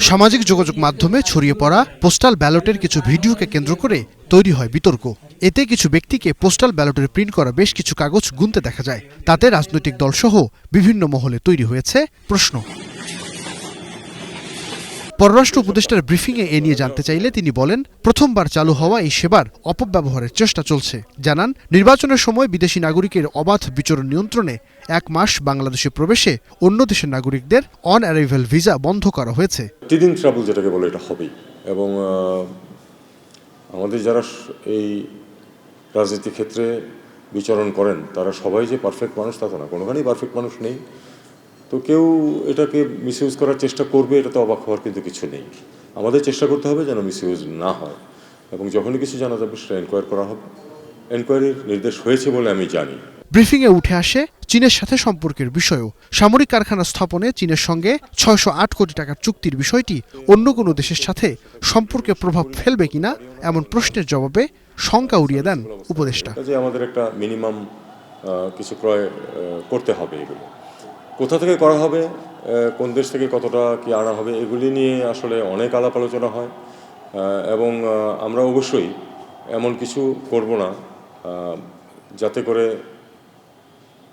সামাজিক যোগাযোগ মাধ্যমে ছড়িয়ে পড়া পোস্টাল ব্যালটের কিছু ভিডিওকে কেন্দ্র করে তৈরি হয় বিতর্ক। এতে কিছু ব্যক্তিকে পোস্টাল ব্যালটের প্রিন্ট করা বেশ কিছু কাগজ গুনতে দেখা যায়। তাতে রাজনৈতিক দলসহ বিভিন্ন মহলে তৈরি হয়েছে প্রশ্ন। পররাষ্ট্র উপদেষ্টার ব্রিফিংয়ে এ নিয়ে জানতে চাইলে তিনি বলেন, প্রথমবার চালু হওয়া এই সেবার অপব্যবহারের চেষ্টা চলছে। জানান, নির্বাচনের সময় বিদেশি নাগরিকের অবাধ বিচরণ নিয়ন্ত্রণে 1 মাস বাংলাদেশে প্রবেশে অন্য দেশের নাগরিকদের অন অ্যারাইভাল ভিসা বন্ধ করা হয়েছে। টিদিং ট্রাবল যেটাকে বলে এটা হবেই, এবং আমাদের যারা এই রাজনীতি ক্ষেত্রে বিচরণ করেন তারা সবাই যে পারফেক্ট মানুষ তা তো না, কোনোখানেই পারফেক্ট মানুষ নেই। তো কেউ এটাকে মিসইউজ করার চেষ্টা করবে, এটাতে অবাক হওয়ার কিন্তু কিছু নেই। আমাদের চেষ্টা করতে হবে যেন মিসইউজ না হয়, এবং যখনই কিছু জানা যাবে সেটা এনকোয়ারি করা হবে। এনকোয়ারির নির্দেশ হয়েছে বলে আমি জানি। ব্রিফিংয়ে উঠে আসে চীনের সাথে সম্পর্কের বিষয়ও। সামরিক কারখানা স্থাপনে চীনের সঙ্গে 608 কোটি টাকার চুক্তির বিষয়টি অন্য কোনো দেশের সাথে সম্পর্কে প্রভাব ফেলবে কিনা এমন প্রশ্নের জবাবে শঙ্কা উড়িয়ে দেন উপদেষ্টা। যে আমাদের একটা মিনিমাম কিছু ক্রয় করতে হবে। এগুলো কোথা থেকে করা হবে, কোন দেশ থেকে কতটা কি আনা হবে, এগুলি নিয়ে আসলে অনেক আলাপ আলোচনা হয়, এবং আমরা অবশ্যই এমন কিছু করব না যাতে করে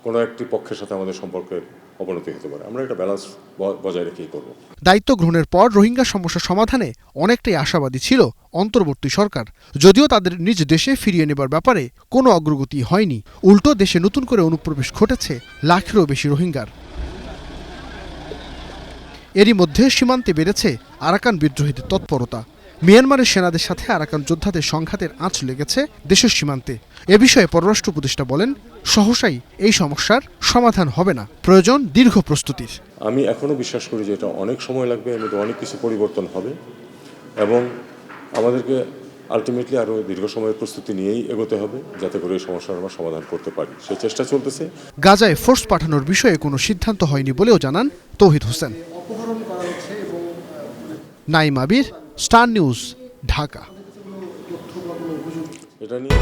কোনো একটি পক্ষের সাথে আমাদের সম্পর্কের অবনতি হতে পারে। আমরা একটা ব্যালেন্স বজায় রেখেই করব। দায়িত্ব গ্রহণের পর রোহিঙ্গা সমস্যা সমাধানে অনেকটাই আশাবাদী ছিল অন্তর্বর্তী সরকার, যদিও তাদের নিজ দেশে ফিরিয়ে নেবার ব্যাপারে কোনো অগ্রগতি হয়নি। উল্টো দেশে নতুন করে অনুপ্রবেশ ঘটেছে লাখেরও বেশি রোহিঙ্গার। এরই মধ্যে সীমান্তে বেড়েছে আরাকান বিদ্রোহীদের তৎপরতা। মিয়ানমারের সেনাদের সাথে আরাকান যোদ্ধাদের সংঘাতের আঁচ লেগেছে দেশের সীমান্তে। এ বিষয়ে পররাষ্ট্র উপদেষ্টা বলেন, সহসাই এই সমস্যার সমাধান হবে না, প্রয়োজন দীর্ঘ প্রস্তুতির। আমি এখনো বিশ্বাস করি যে এটা অনেক সময় লাগবে, এর মধ্যে অনেক কিছু পরিবর্তন হবে, এবং আমাদেরকে আলটিমেটলি আরও দীর্ঘ সময়ের প্রস্তুতি নিয়েই এগোতে হবে যাতে করে এই সমস্যার আমরা সমাধান করতে পারি। সেই চেষ্টা চলতেছে। গাজায় ফোর্স পাঠানোর বিষয়ে কোনো সিদ্ধান্ত হয়নি বলেও জানান তৌহিদ হোসেন। নাইম আবির, স্টার নিউজ, ঢাকা। এটা নিয়ে